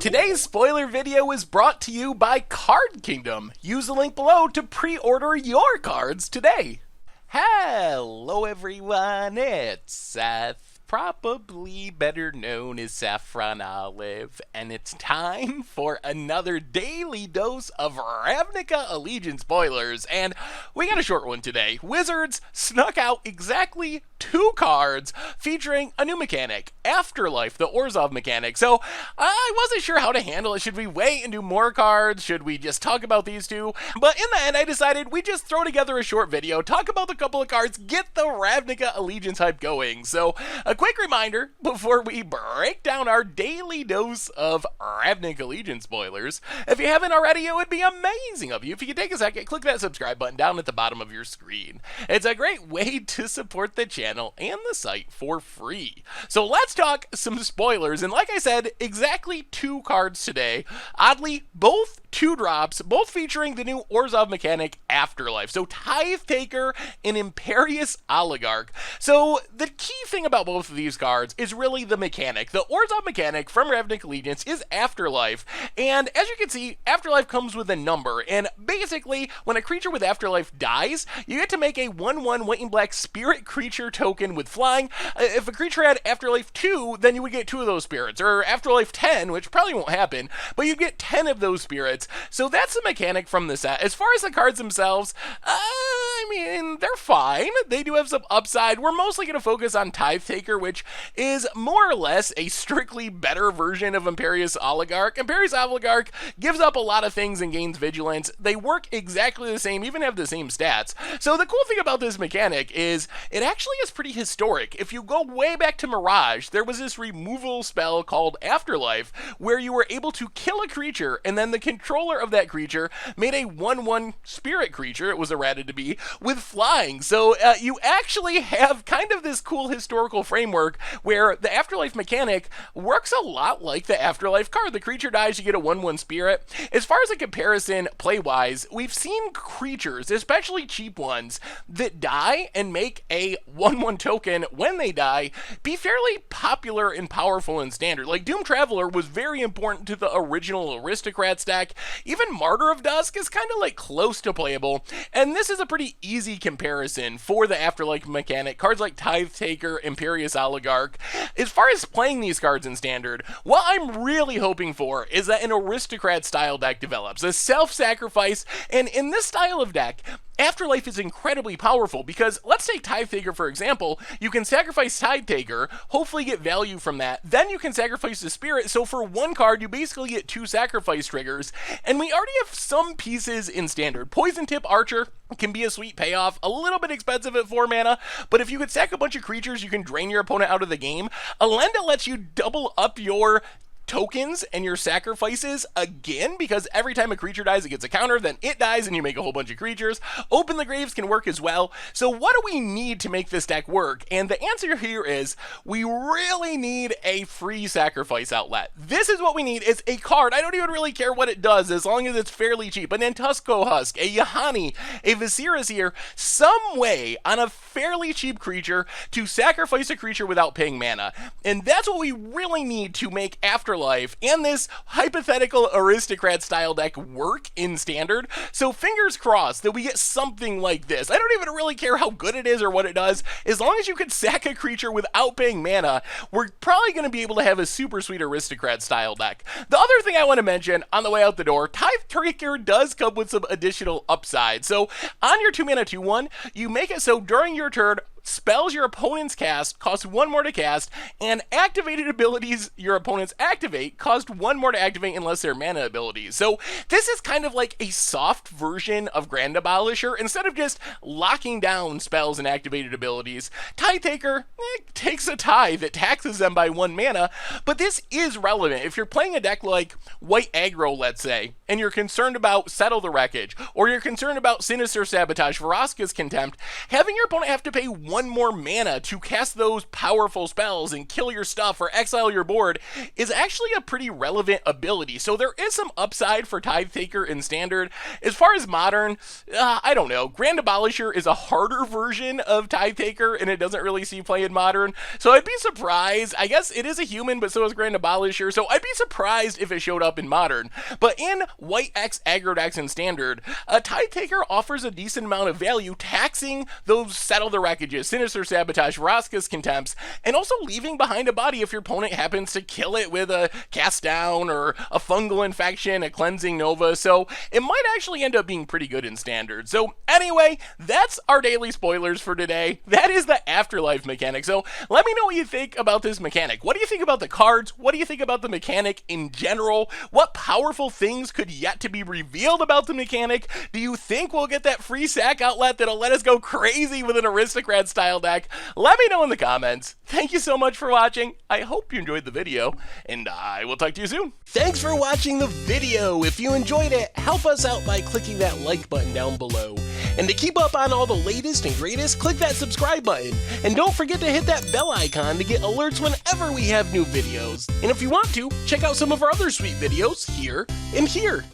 Today's spoiler video is brought to you by Card Kingdom. Use the link below to pre-order your cards today. Hello everyone, it's Seth, probably better known as Saffron Olive, and it's time for another daily dose of Ravnica Allegiance spoilers, and we got a short one today. Wizards snuck out exactly 2 cards featuring a new mechanic, Afterlife, the Orzhov mechanic. So I wasn't sure how to handle it. Should we wait and do more cards? Should we just talk about these 2? But in the end, I decided we just throw together a short video, talk about the couple of cards, get the Ravnica Allegiance hype going. So a quick reminder before we break down our daily dose of Ravnica Allegiance spoilers. If you haven't already, it would be amazing of you if you could take a second, click that subscribe button down at the bottom of your screen. It's a great way to support the channel and the site for free. So let's talk some spoilers, and like I said, exactly 2 cards today. Oddly, both 2 drops, both featuring the new Orzhov mechanic Afterlife. So Tithe Taker and Imperious Oligarch. So the key thing about both of these cards is really the mechanic. The Orzhov mechanic from Ravnica Allegiance is Afterlife, and as you can see, Afterlife comes with a number, and basically when a creature with Afterlife dies, you get to make a 1/1 white and black spirit creature token with flying. If a creature had Afterlife 2, then you would get 2 of those spirits, or Afterlife 10, which probably won't happen, but you get 10 of those spirits. So that's the mechanic from the set. As far as the cards themselves, I mean, they're fine. They do have some upside. We're mostly going to focus on Tithe Taker, which is more or less a strictly better version of Imperious Oligarch. Imperious Oligarch gives up a lot of things and gains vigilance. They work exactly the same, even have the same stats. So the cool thing about this mechanic is it actually is pretty historic. If you go way back to Mirage, there was this removal spell called Afterlife, where you were able to kill a creature, and then the controller of that creature made a 1/1 spirit creature, it was errated to be, with flying. So you actually have kind of this cool historical framework where the Afterlife mechanic works a lot like the Afterlife card. The creature dies, you get a 1/1 spirit. As far as a comparison play-wise, we've seen creatures, especially cheap ones, that die and make a 1/1 token when they die be fairly popular and powerful in Standard. Like Doom Traveler was very important to the original Aristocrat stack. Even Martyr of Dusk is kind of like close to playable, and this is a pretty easy comparison for the Afterlife mechanic. Cards like Tithe Taker, Imperious Oligarch. As far as playing these cards in Standard, what I'm really hoping for is that an Aristocrat style deck develops, a self-sacrifice, and in this style of deck, Afterlife is incredibly powerful because, let's take Tithe Taker for example, you can sacrifice Tithe Taker, hopefully get value from that, then you can sacrifice the spirit, so for 1 card you basically get 2 sacrifice triggers, and we already have some pieces in Standard. Poison Tip Archer can be a sweet payoff, a little bit expensive at 4 mana, but if you could sack a bunch of creatures, you can drain your opponent out of the game. Alenda lets you double up your tokens and your sacrifices again, because every time a creature dies it gets a counter, then it dies and you make a whole bunch of creatures. Open the Graves can work as well. So what do we need to make this deck work? And the answer here is we really need a free sacrifice outlet. This is what we need. It's a card, I don't even really care what it does as long as it's fairly cheap. An Antusco Husk, a Yahani, a Viserys here, some way on a fairly cheap creature to sacrifice a creature without paying mana. And that's what we really need to make Afterlife and this hypothetical Aristocrat style deck work in Standard. So fingers crossed that we get something like this. I don't even really care how good it is or what it does. As long as you can sack a creature without paying mana, we're probably going to be able to have a super sweet Aristocrat style deck. The other thing I want to mention on the way out the door, Tithe Taker does come with some additional upside. So on your 2 mana 2/1, you make it so during your turn, spells your opponents cast cost 1 more to cast, and activated abilities your opponents activate cost 1 more to activate unless they're mana abilities. So this is kind of like a soft version of Grand Abolisher. Instead of just locking down spells and activated abilities, Tithe Taker takes a tithe that taxes them by 1 mana, but this is relevant. If you're playing a deck like White Aggro, let's say, and you're concerned about Settle the Wreckage, or you're concerned about Sinister Sabotage, Vraska's Contempt, having your opponent have to pay 1 1 more mana to cast those powerful spells and kill your stuff or exile your board is actually a pretty relevant ability. So there is some upside for Tithe Taker in Standard. As far as Modern, I don't know. Grand Abolisher is a harder version of Tithe Taker, and it doesn't really see play in Modern. So I'd be surprised. I guess it is a human, but so is Grand Abolisher. So I'd be surprised if it showed up in Modern. But in White X, Aggro decks in Standard, a Tithe Taker offers a decent amount of value, taxing those Settle the Wreckages, Sinister Sabotage, Vraska's Contempts, and also leaving behind a body if your opponent happens to kill it with a Cast Down or a Fungal Infection, a Cleansing Nova. So it might actually end up being pretty good in Standard. So anyway, that's our daily spoilers for today. That is the Afterlife mechanic. So let me know what you think about this mechanic. What do you think about the cards? What do you think about the mechanic in general? What powerful things could yet to be revealed about the mechanic? Do you think we'll get that free sack outlet that'll let us go crazy with an Aristocrat style deck? Let me know in the comments. Thank you so much for watching. I hope you enjoyed the video, and I will talk to you soon. Thanks for watching the video. If you enjoyed it, help us out by clicking that like button down below. And to keep up on all the latest and greatest, click that subscribe button. And don't forget to hit that bell icon to get alerts whenever we have new videos. And if you want to, check out some of our other sweet videos here and here.